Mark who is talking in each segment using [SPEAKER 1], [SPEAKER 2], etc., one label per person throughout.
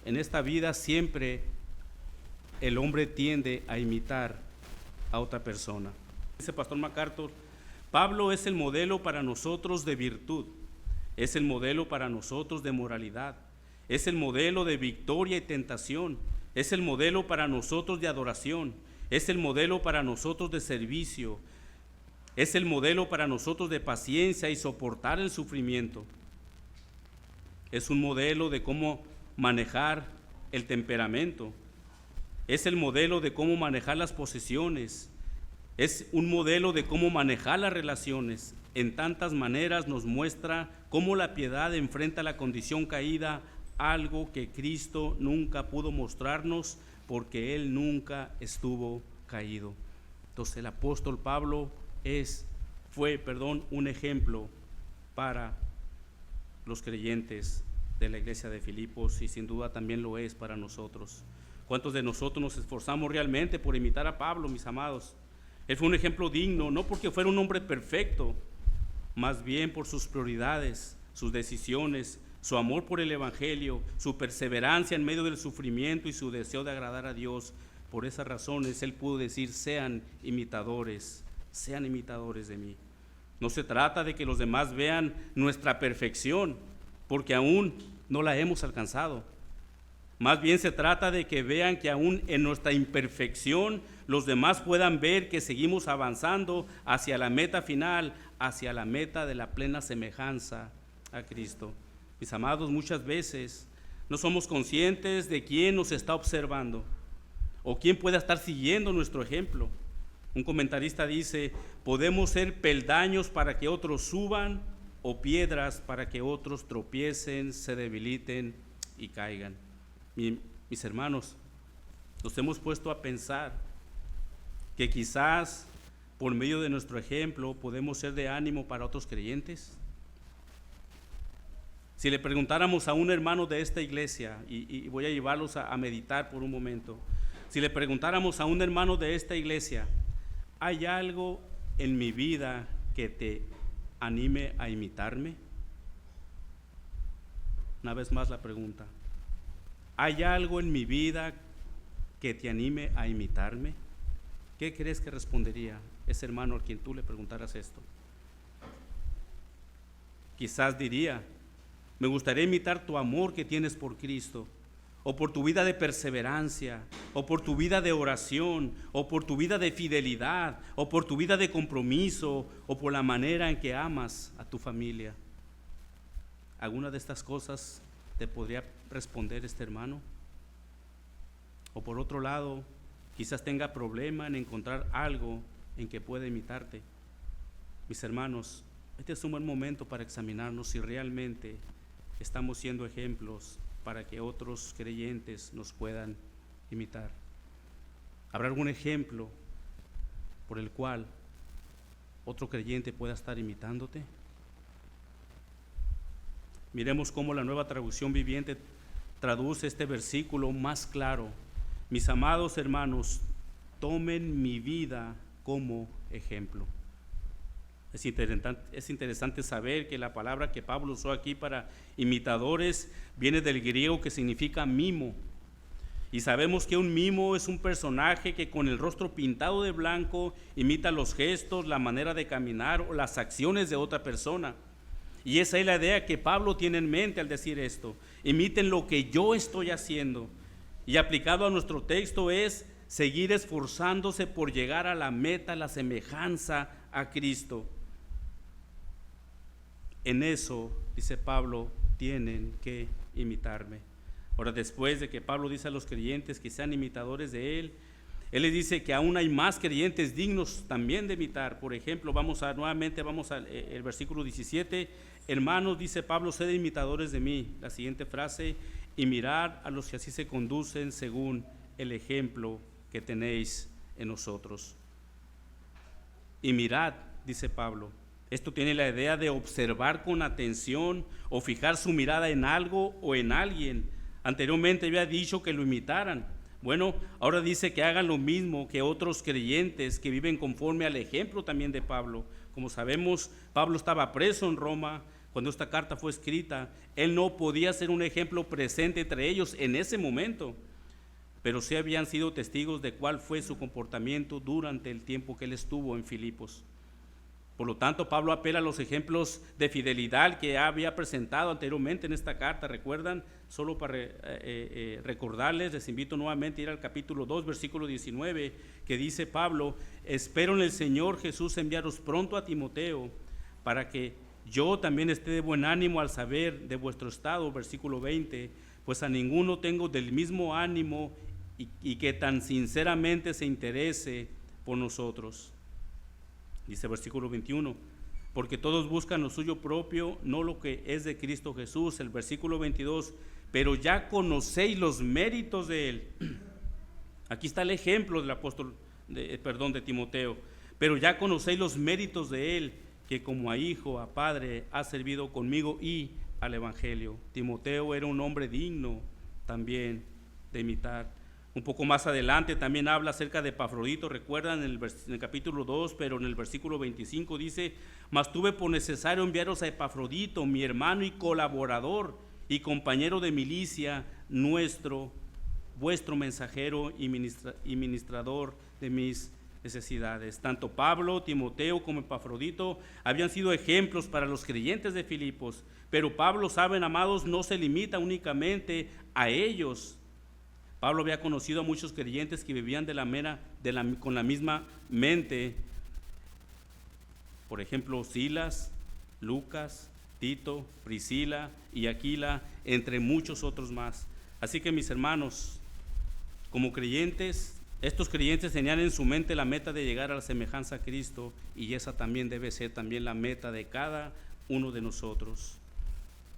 [SPEAKER 1] en esta vida siempre el hombre tiende a imitar a otra persona. Dice Pastor MacArthur, Pablo es el modelo para nosotros de virtud, es el modelo para nosotros de moralidad, es el modelo de victoria y tentación, es el modelo para nosotros de adoración, es el modelo para nosotros de servicio, es el modelo para nosotros de paciencia y soportar el sufrimiento. Es un modelo de cómo manejar el temperamento, es el modelo de cómo manejar las posesiones, es un modelo de cómo manejar las relaciones. En tantas maneras nos muestra cómo la piedad enfrenta la condición caída, algo que Cristo nunca pudo mostrarnos porque Él nunca estuvo caído. Entonces el apóstol Pablo fue un ejemplo para los creyentes de la iglesia de Filipos y sin duda también lo es para nosotros. ¿Cuántos de nosotros nos esforzamos realmente por imitar a Pablo, mis amados? Él fue un ejemplo digno, no porque fuera un hombre perfecto, más bien por sus prioridades, sus decisiones, su amor por el evangelio, su perseverancia en medio del sufrimiento y su deseo de agradar a Dios. Por esas razones él pudo decir, sean imitadores de mí. No se trata de que los demás vean nuestra perfección, porque aún no la hemos alcanzado. Más bien se trata de que vean que aún en nuestra imperfección los demás puedan ver que seguimos avanzando hacia la meta final, hacia la meta de la plena semejanza a Cristo. Mis amados, muchas veces no somos conscientes de quién nos está observando o quién pueda estar siguiendo nuestro ejemplo. Un comentarista dice, podemos ser peldaños para que otros suban o piedras para que otros tropiecen, se debiliten y caigan. Mis hermanos, nos hemos puesto a pensar que quizás por medio de nuestro ejemplo podemos ser de ánimo para otros creyentes. Si le preguntáramos a un hermano de esta iglesia, y voy a llevarlos a meditar por un momento, si le preguntáramos a un hermano de esta iglesia, ¿hay algo en mi vida que te anime a imitarme? Una vez más la pregunta, ¿hay algo en mi vida que te anime a imitarme? ¿Qué crees que respondería ese hermano a quien tú le preguntaras esto? Quizás diría, me gustaría imitar tu amor que tienes por Cristo, o por tu vida de perseverancia, o por tu vida de oración, o por tu vida de fidelidad, o por tu vida de compromiso, o por la manera en que amas a tu familia. ¿Alguna de estas cosas te podría responder este hermano? O por otro lado, quizás tenga problema en encontrar algo en que pueda imitarte. Mis hermanos, este es un buen momento para examinarnos si realmente estamos siendo ejemplos para que otros creyentes nos puedan imitar. ¿Habrá algún ejemplo por el cual otro creyente pueda estar imitándote? Miremos cómo la Nueva Traducción Viviente traduce este versículo más claro. Mis amados hermanos, tomen mi vida como ejemplo. Es interesante saber que la palabra que Pablo usó aquí para imitadores viene del griego que significa mimo. Y sabemos que un mimo es un personaje que con el rostro pintado de blanco imita los gestos, la manera de caminar o las acciones de otra persona. Y esa es la idea que Pablo tiene en mente al decir esto. Imiten lo que yo estoy haciendo. Y aplicado a nuestro texto es seguir esforzándose por llegar a la meta, la semejanza a Cristo. En eso, dice Pablo, tienen que imitarme. Ahora, después de que Pablo dice a los creyentes que sean imitadores de él les dice que aún hay más creyentes dignos también de imitar. Por ejemplo, vamos al versículo 17. Hermanos, dice Pablo, sed imitadores de mí. La siguiente frase, y mirad a los que así se conducen según el ejemplo que tenéis en nosotros. Y mirad, dice Pablo. Esto tiene la idea de observar con atención o fijar su mirada en algo o en alguien. Anteriormente había dicho que lo imitaran. Bueno, ahora dice que hagan lo mismo que otros creyentes que viven conforme al ejemplo también de Pablo. Como sabemos, Pablo estaba preso en Roma, cuando esta carta fue escrita, él no podía ser un ejemplo presente entre ellos en ese momento, pero sí habían sido testigos de cuál fue su comportamiento durante el tiempo que él estuvo en Filipos. Por lo tanto, Pablo apela a los ejemplos de fidelidad que había presentado anteriormente en esta carta. ¿Recuerdan? Solo para recordarles, les invito nuevamente a ir al capítulo 2, versículo 19, que dice Pablo: espero en el Señor Jesús enviaros pronto a Timoteo, para que yo también esté de buen ánimo al saber de vuestro estado. Versículo 20, pues a ninguno tengo del mismo ánimo y que tan sinceramente se interese por nosotros. Dice versículo 21, porque todos buscan lo suyo propio, no lo que es de Cristo Jesús. El versículo 22, pero ya conocéis los méritos de él. Aquí está el ejemplo del apóstol, de Timoteo. Pero ya conocéis los méritos de él, que como a hijo, a padre, ha servido conmigo y al evangelio. Timoteo era un hombre digno también de imitar. Un poco más adelante también habla acerca de Epafrodito, recuerdan en el capítulo 2, pero en el versículo 25 dice: mas tuve por necesario enviaros a Epafrodito, mi hermano y colaborador y compañero de milicia, vuestro mensajero y ministrador de mis necesidades. Tanto Pablo, Timoteo como Epafrodito habían sido ejemplos para los creyentes de Filipos, pero Pablo, saben, amados, no se limita únicamente a ellos. Pablo había conocido a muchos creyentes que vivían con la misma mente. Por ejemplo, Silas, Lucas, Tito, Priscila y Aquila, entre muchos otros más. Así que, mis hermanos, como creyentes, estos creyentes tenían en su mente la meta de llegar a la semejanza a Cristo, y esa también debe ser también la meta de cada uno de nosotros.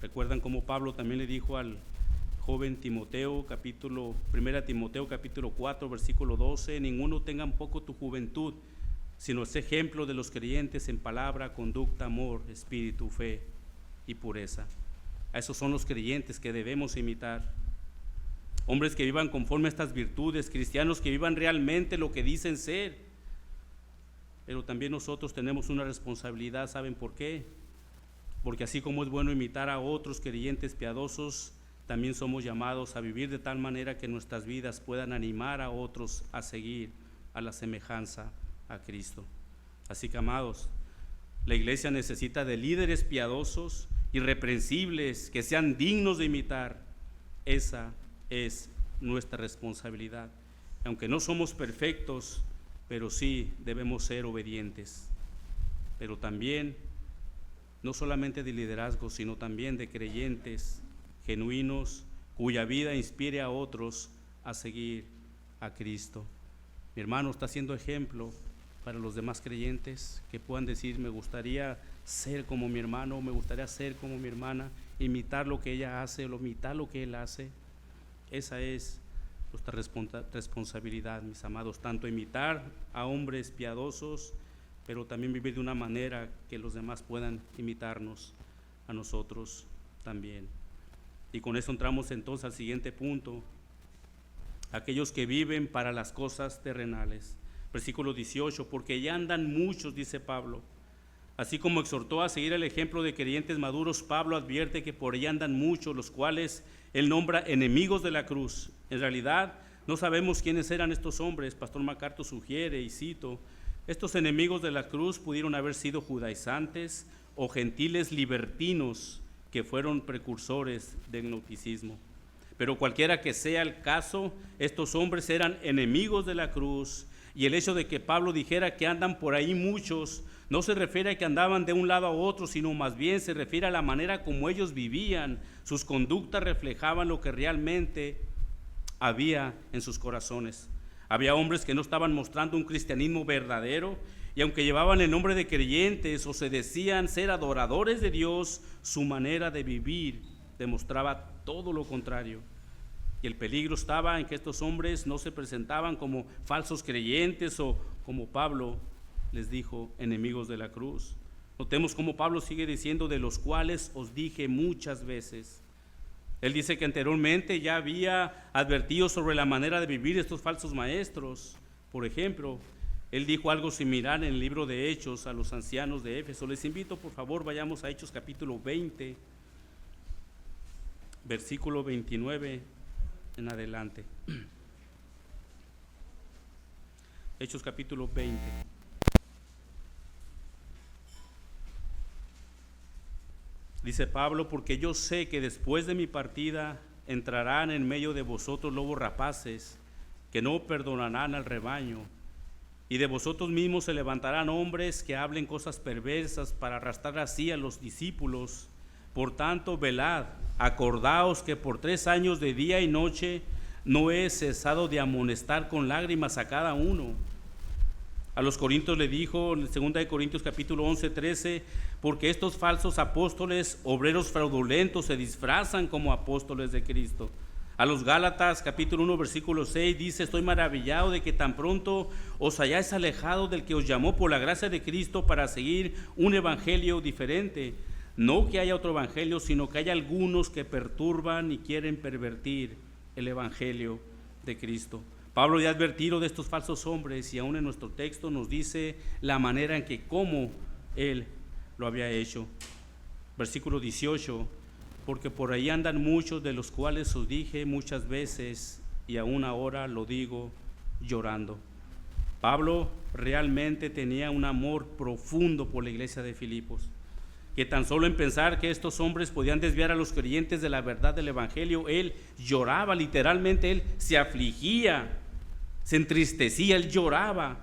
[SPEAKER 1] ¿Recuerdan cómo Pablo también le dijo al joven Timoteo, 1 Timoteo capítulo 4, versículo 12, ninguno tenga en poco tu juventud, sino es ejemplo de los creyentes en palabra, conducta, amor, espíritu, fe y pureza? A esos son los creyentes que debemos imitar. Hombres que vivan conforme a estas virtudes, cristianos que vivan realmente lo que dicen ser. Pero también nosotros tenemos una responsabilidad, ¿saben por qué? Porque así como es bueno imitar a otros creyentes piadosos, también somos llamados a vivir de tal manera que nuestras vidas puedan animar a otros a seguir a la semejanza a Cristo. Así que, amados, la iglesia necesita de líderes piadosos, irreprensibles, que sean dignos de imitar. Esa es nuestra responsabilidad. Aunque no somos perfectos, pero sí debemos ser obedientes. Pero también, no solamente de liderazgo, sino también de creyentes genuinos, cuya vida inspire a otros a seguir a Cristo. Mi hermano está siendo ejemplo para los demás creyentes, que puedan decir: me gustaría ser como mi hermano, me gustaría ser como mi hermana, imitar lo que ella hace, o imitar lo que él hace. Esa es nuestra responsabilidad, mis amados, tanto imitar a hombres piadosos, pero también vivir de una manera que los demás puedan imitarnos a nosotros también. Y con eso entramos entonces al siguiente punto: aquellos que viven para las cosas terrenales. Versículo 18, porque ya andan muchos, dice Pablo. Así como exhortó a seguir el ejemplo de creyentes maduros, Pablo advierte que por allá andan muchos, los cuales él nombra enemigos de la cruz. En realidad no sabemos quiénes eran estos hombres. Pastor MacArthur sugiere, y cito: estos enemigos de la cruz pudieron haber sido judaizantes o gentiles libertinos que fueron precursores del gnosticismo. Pero cualquiera que sea el caso, estos hombres eran enemigos de la cruz, y el hecho de que Pablo dijera que andan por ahí muchos, no se refiere a que andaban de un lado a otro, sino más bien se refiere a la manera como ellos vivían. Sus conductas reflejaban lo que realmente había en sus corazones. Había hombres que no estaban mostrando un cristianismo verdadero, y aunque llevaban el nombre de creyentes o se decían ser adoradores de Dios, su manera de vivir demostraba todo lo contrario. Y el peligro estaba en que estos hombres no se presentaban como falsos creyentes o, como Pablo les dijo, enemigos de la cruz. Notemos cómo Pablo sigue diciendo: de los cuales os dije muchas veces. Él dice que anteriormente ya había advertido sobre la manera de vivir estos falsos maestros. Por ejemplo, Él dijo algo similar en el libro de Hechos a los ancianos de Éfeso. Les invito, por favor, vayamos a Hechos capítulo 20, versículo 29 en adelante. Hechos capítulo 20. Dice Pablo: porque yo sé que después de mi partida entrarán en medio de vosotros lobos rapaces, que no perdonarán al rebaño, y de vosotros mismos se levantarán hombres que hablen cosas perversas para arrastrar así a los discípulos. Por tanto, velad, acordaos que por 3 años de día y noche no he cesado de amonestar con lágrimas a cada uno. A los corintios le dijo en 2 de Corintios capítulo 11, 13, porque estos falsos apóstoles, obreros fraudulentos, se disfrazan como apóstoles de Cristo. A los Gálatas capítulo 1 versículo 6 dice: estoy maravillado de que tan pronto os hayáis alejado del que os llamó por la gracia de Cristo para seguir un evangelio diferente. No que haya otro evangelio, sino que hay algunos que perturban y quieren pervertir el evangelio de Cristo. Pablo ya ha advertido de estos falsos hombres y aún en nuestro texto nos dice la manera en que cómo él lo había hecho. Versículo 18: porque por ahí andan muchos, de los cuales os dije muchas veces y aún ahora lo digo llorando. Pablo realmente tenía un amor profundo por la iglesia de Filipos, que tan solo en pensar que estos hombres podían desviar a los creyentes de la verdad del evangelio, él lloraba, literalmente él se afligía, se entristecía, él lloraba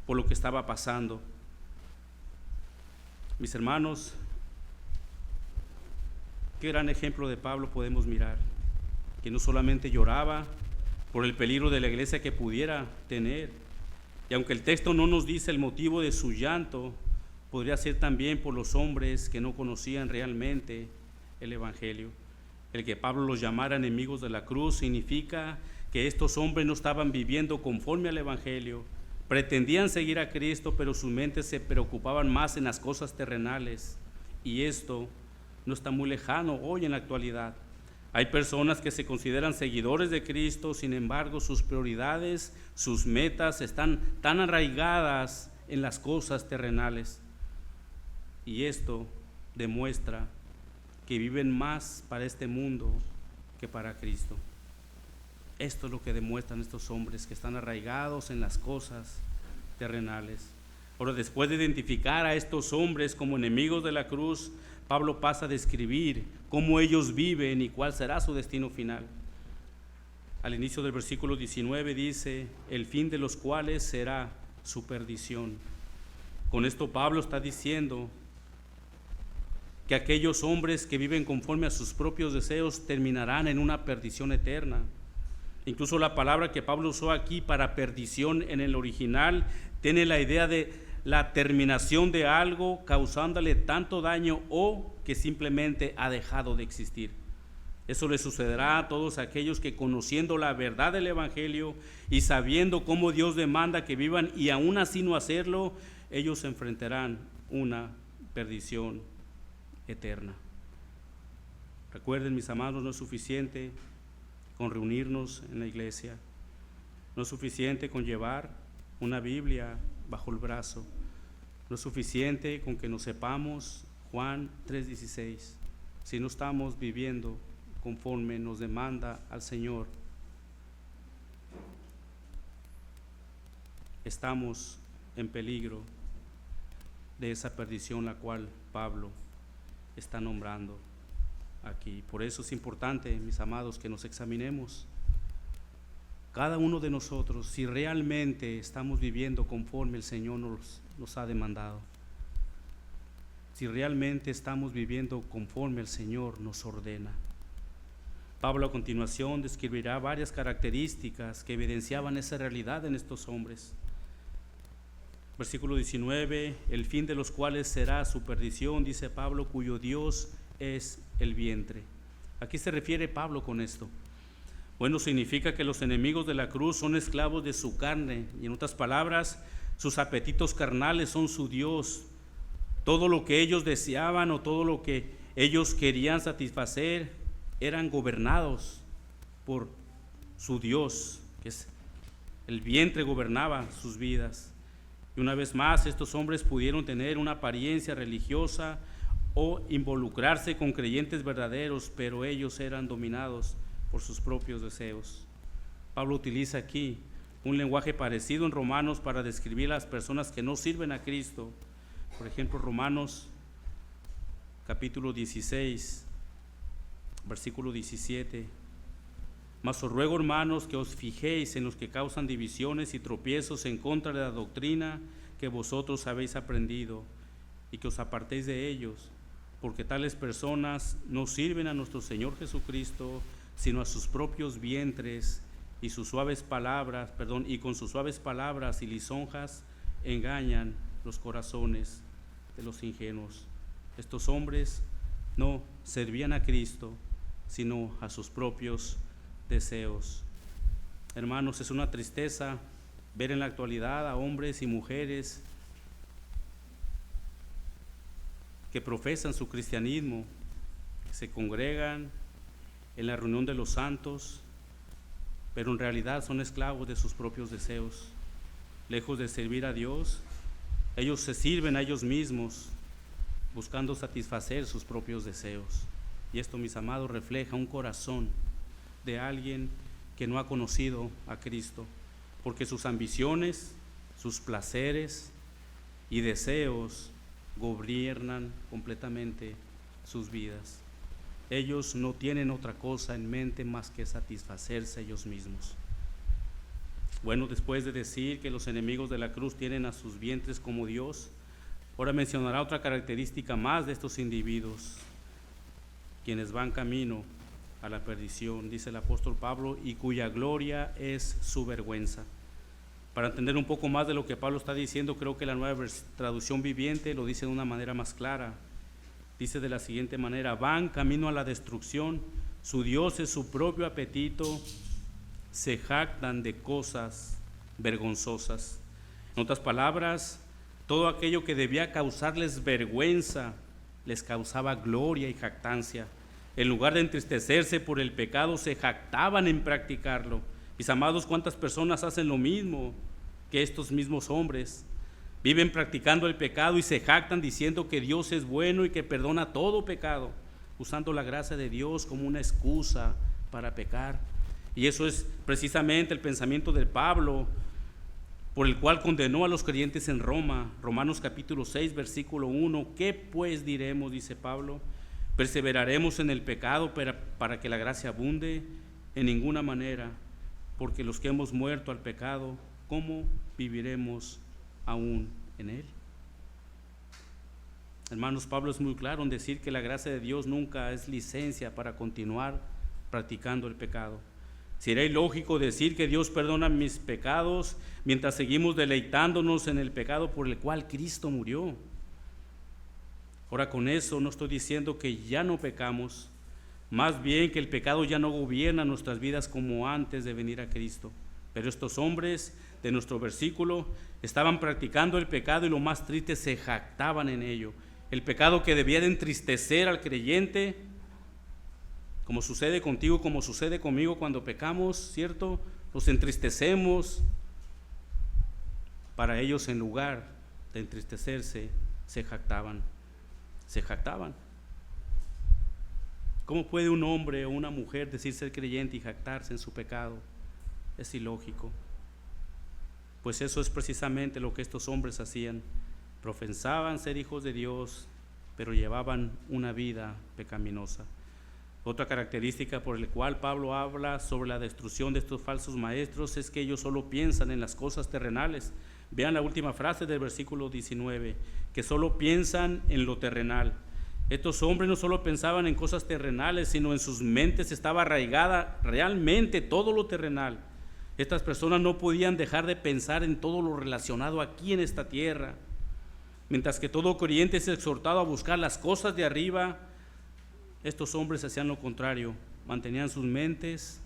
[SPEAKER 1] por lo que estaba pasando. Mis hermanos, qué gran ejemplo de Pablo podemos mirar, que no solamente lloraba por el peligro de la iglesia que pudiera tener, y aunque el texto no nos dice el motivo de su llanto, podría ser también por los hombres que no conocían realmente el evangelio. El que Pablo los llamara enemigos de la cruz significa que estos hombres no estaban viviendo conforme al evangelio, pretendían seguir a Cristo, pero sus mentes se preocupaban más en las cosas terrenales, y esto no está muy lejano hoy en la actualidad. Hay personas que se consideran seguidores de Cristo, sin embargo sus prioridades, sus metas están tan arraigadas en las cosas terrenales, y esto demuestra que viven más para este mundo que para Cristo. Esto es lo que demuestran estos hombres que están arraigados en las cosas terrenales. Ahora, después de identificar a estos hombres como enemigos de la cruz, Pablo pasa a describir cómo ellos viven y cuál será su destino final. Al inicio del versículo 19 dice: el fin de los cuales será su perdición. Con esto Pablo está diciendo que aquellos hombres que viven conforme a sus propios deseos terminarán en una perdición eterna. Incluso la palabra que Pablo usó aquí para perdición en el original tiene la idea de la terminación de algo causándole tanto daño o que simplemente ha dejado de existir. Eso le sucederá a todos aquellos que, conociendo la verdad del evangelio y sabiendo cómo Dios demanda que vivan y aún así no hacerlo, ellos enfrentarán una perdición eterna. Recuerden, mis amados, no es suficiente con reunirnos en la iglesia, no es suficiente con llevar una Biblia bajo el brazo, no es suficiente con que nos sepamos Juan 3:16, si no estamos viviendo conforme nos demanda al Señor. Estamos en peligro de esa perdición la cual Pablo está nombrando aquí. Por eso es importante, mis amados, que nos examinemos cada uno de nosotros si realmente estamos viviendo conforme el Señor nos ha demandado, si realmente estamos viviendo conforme el Señor nos ordena. Pablo a continuación describirá varias características que evidenciaban esa realidad en estos hombres. Versículo 19: el fin de los cuales será su perdición, dice Pablo, cuyo Dios es el vientre. ¿A qué se refiere Pablo con esto? Bueno, significa que los enemigos de la cruz son esclavos de su carne, y en otras palabras, sus apetitos carnales son su Dios. Todo lo que ellos deseaban o todo lo que ellos querían satisfacer eran gobernados por su Dios, que es El vientre gobernaba sus vidas. Y una vez más, estos hombres pudieron tener una apariencia religiosa o involucrarse con creyentes verdaderos, pero ellos eran dominados por sus propios deseos. Pablo utiliza aquí un lenguaje parecido en Romanos para describir a las personas que no sirven a Cristo. Por ejemplo, Romanos capítulo 16, versículo 17. Mas os ruego, hermanos, que os fijéis en los que causan divisiones y tropiezos en contra de la doctrina que vosotros habéis aprendido, y que os apartéis de ellos, porque tales personas no sirven a nuestro Señor Jesucristo, sino a sus propios vientres, y con sus suaves palabras y lisonjas engañan los corazones de los ingenuos. Estos hombres no servían a Cristo, sino a sus propios deseos. Hermanos, es una tristeza ver en la actualidad a hombres y mujeres que profesan su cristianismo, que se congregan en la reunión de los santos, pero en realidad son esclavos de sus propios deseos. Lejos de servir a Dios, ellos se sirven a ellos mismos, buscando satisfacer sus propios deseos. Y esto, mis amados, refleja un corazón de alguien que no ha conocido a Cristo, porque sus ambiciones, sus placeres y deseos gobiernan completamente sus vidas. Ellos no tienen otra cosa en mente más que satisfacerse ellos mismos. Bueno, después de decir que los enemigos de la cruz tienen a sus vientres como Dios, ahora mencionará otra característica más de estos individuos, quienes van camino a la perdición, dice el apóstol Pablo, y cuya gloria es su vergüenza. Para entender un poco más de lo que Pablo está diciendo, creo que la Nueva Traducción Viviente lo dice de una manera más clara. Dice de la siguiente manera: van camino a la destrucción, su Dios es su propio apetito, se jactan de cosas vergonzosas. En otras palabras, todo aquello que debía causarles vergüenza les causaba gloria y jactancia. En lugar de entristecerse por el pecado, se jactaban en practicarlo. Mis amados, ¿cuántas personas hacen lo mismo que estos mismos hombres? Viven practicando el pecado y se jactan diciendo que Dios es bueno y que perdona todo pecado, usando la gracia de Dios como una excusa para pecar. Y eso es precisamente el pensamiento de Pablo, por el cual condenó a los creyentes en Roma. Romanos capítulo 6, versículo 1. ¿Qué pues diremos?, dice Pablo. ¿Perseveraremos en el pecado para que la gracia abunde? En ninguna manera, porque los que hemos muerto al pecado, ¿cómo viviremos aún en él? Hermanos, Pablo es muy claro en decir que la gracia de Dios nunca es licencia para continuar practicando el pecado. Sería ilógico decir que Dios perdona mis pecados mientras seguimos deleitándonos en el pecado por el cual Cristo murió. Ahora, con eso no estoy diciendo que ya no pecamos, más bien que el pecado ya no gobierna nuestras vidas como antes de venir a Cristo. Pero estos hombres de nuestro versículo estaban practicando el pecado y lo más triste, se jactaban en ello. El pecado que debía de entristecer al creyente, como sucede contigo, como sucede conmigo cuando pecamos, ¿cierto? Nos entristecemos. Para ellos, en lugar de entristecerse, se jactaban. ¿Cómo puede un hombre o una mujer decir ser creyente y jactarse en su pecado? Es ilógico. Pues eso es precisamente lo que estos hombres hacían. Profesaban ser hijos de Dios, pero llevaban una vida pecaminosa. Otra característica por la cual Pablo habla sobre la destrucción de estos falsos maestros es que ellos solo piensan en las cosas terrenales. Vean la última frase del versículo 19, que solo piensan en lo terrenal. Estos hombres no solo pensaban en cosas terrenales, sino en sus mentes estaba arraigada realmente todo lo terrenal. Estas personas no podían dejar de pensar en todo lo relacionado aquí en esta tierra. Mientras que todo creyente es exhortado a buscar las cosas de arriba, estos hombres hacían lo contrario, mantenían sus mentes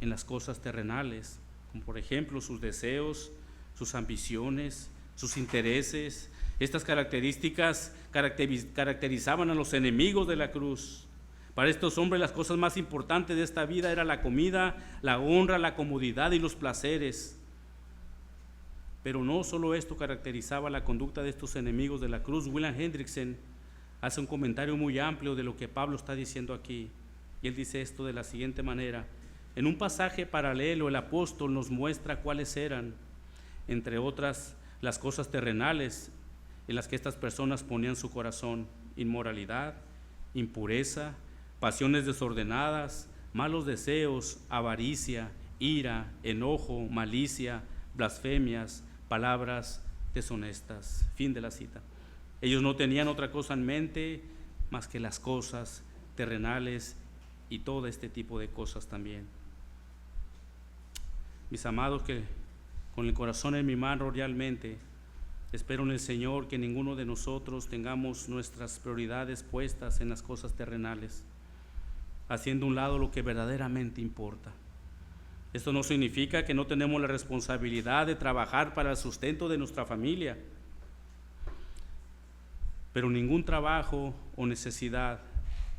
[SPEAKER 1] en las cosas terrenales, como por ejemplo sus deseos, sus ambiciones, sus intereses. Estas características caracterizaban a los enemigos de la cruz. Para estos hombres las cosas más importantes de esta vida era la comida, la honra, la comodidad y los placeres. Pero no solo esto caracterizaba la conducta de estos enemigos de la cruz. William Hendrickson hace un comentario muy amplio de lo que Pablo está diciendo aquí. Y él dice esto de la siguiente manera: en un pasaje paralelo, el apóstol nos muestra cuáles eran, entre otras, las cosas terrenales en las que estas personas ponían su corazón: inmoralidad, impureza, pasiones desordenadas, malos deseos, avaricia, ira, enojo, malicia, blasfemias, palabras deshonestas. Fin de la cita. Ellos no tenían otra cosa en mente más que las cosas terrenales y todo este tipo de cosas también. Mis amados, que con el corazón en mi mano realmente espero en el Señor que ninguno de nosotros tengamos nuestras prioridades puestas en las cosas terrenales, haciendo a un lado lo que verdaderamente importa. Esto no significa que no tenemos la responsabilidad de trabajar para el sustento de nuestra familia, pero ningún trabajo o necesidad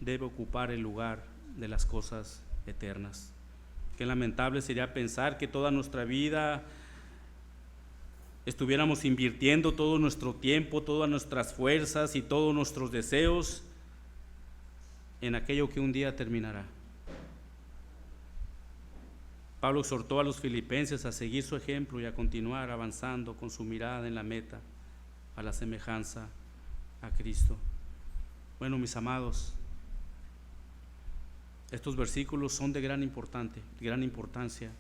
[SPEAKER 1] debe ocupar el lugar de las cosas eternas. Qué lamentable sería pensar que toda nuestra vida estuviéramos invirtiendo todo nuestro tiempo, todas nuestras fuerzas y todos nuestros deseos en aquello que un día terminará. Pablo exhortó a los filipenses a seguir su ejemplo y a continuar avanzando con su mirada en la meta, a la semejanza a Cristo. Bueno, mis amados, estos versículos son de gran importancia.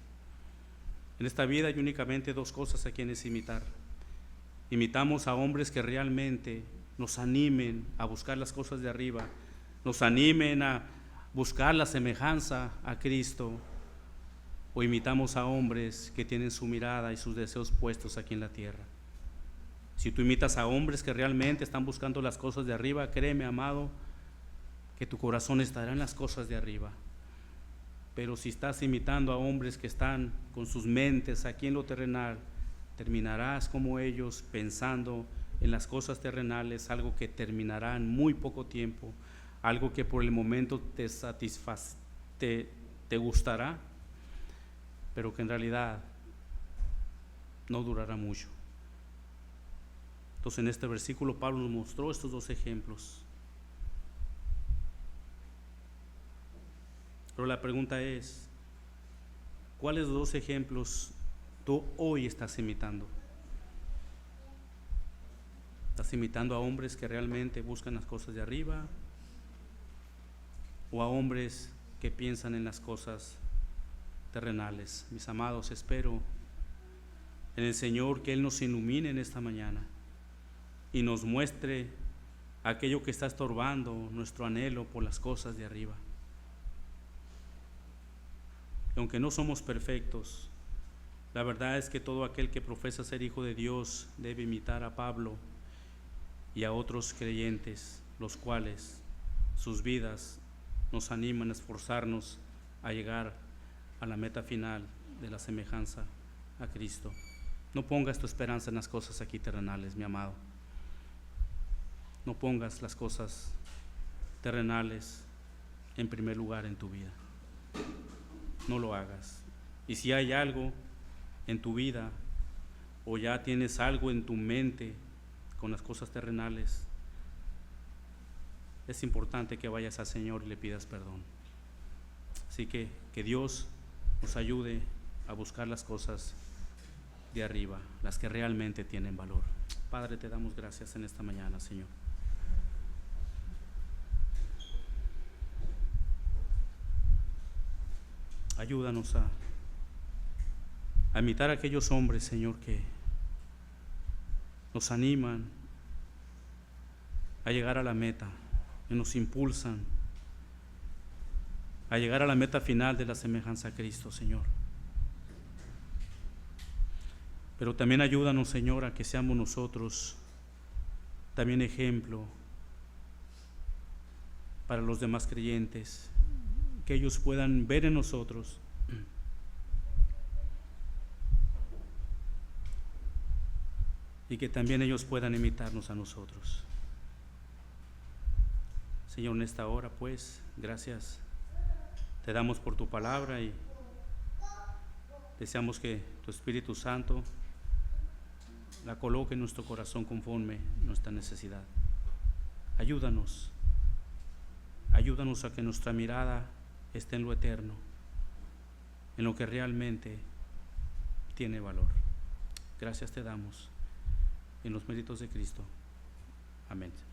[SPEAKER 1] En esta vida hay únicamente dos cosas a quienes imitar. Imitamos a hombres que realmente nos animen a buscar las cosas de arriba, nos animen a buscar la semejanza a Cristo, o imitamos a hombres que tienen su mirada y sus deseos puestos aquí en la tierra. Si tú imitas a hombres que realmente están buscando las cosas de arriba, créeme, amado, que tu corazón estará en las cosas de arriba. Pero si estás imitando a hombres que están con sus mentes aquí en lo terrenal, terminarás como ellos, pensando en las cosas terrenales, algo que terminará en muy poco tiempo, algo que por el momento te gustará, pero que en realidad no durará mucho. Entonces, en este versículo Pablo nos mostró estos dos ejemplos. Pero la pregunta es, ¿cuáles dos ejemplos tú hoy estás imitando? ¿Estás imitando a hombres que realmente buscan las cosas de arriba, o a hombres que piensan en las cosas terrenales? Mis amados, espero en el Señor que Él nos ilumine en esta mañana y nos muestre aquello que está estorbando nuestro anhelo por las cosas de arriba. Y aunque no somos perfectos, la verdad es que todo aquel que profesa ser hijo de Dios debe imitar a Pablo y a otros creyentes, los cuales sus vidas nos animan a esforzarnos a llegar a la meta final de la semejanza a Cristo. No pongas tu esperanza en las cosas aquí terrenales, mi amado. No pongas las cosas terrenales en primer lugar en tu vida. No lo hagas. Y si hay algo en tu vida, o ya tienes algo en tu mente con las cosas terrenales, es importante que vayas al Señor y le pidas perdón. Así que Dios nos ayude a buscar las cosas de arriba, las que realmente tienen valor. Padre, te damos gracias en esta mañana, Señor. Ayúdanos a imitar a aquellos hombres, Señor, que nos animan a llegar a la meta, que nos impulsan a llegar a la meta final de la semejanza a Cristo, Señor. Pero también ayúdanos, Señor, a que seamos nosotros también ejemplo para los demás creyentes, que ellos puedan ver en nosotros y que también ellos puedan imitarnos a nosotros. Señor, en esta hora, pues, gracias te damos por tu palabra y deseamos que tu Espíritu Santo la coloque en nuestro corazón conforme nuestra necesidad. Ayúdanos a que nuestra mirada esté en lo eterno, en lo que realmente tiene valor. Gracias te damos en los méritos de Cristo. Amén.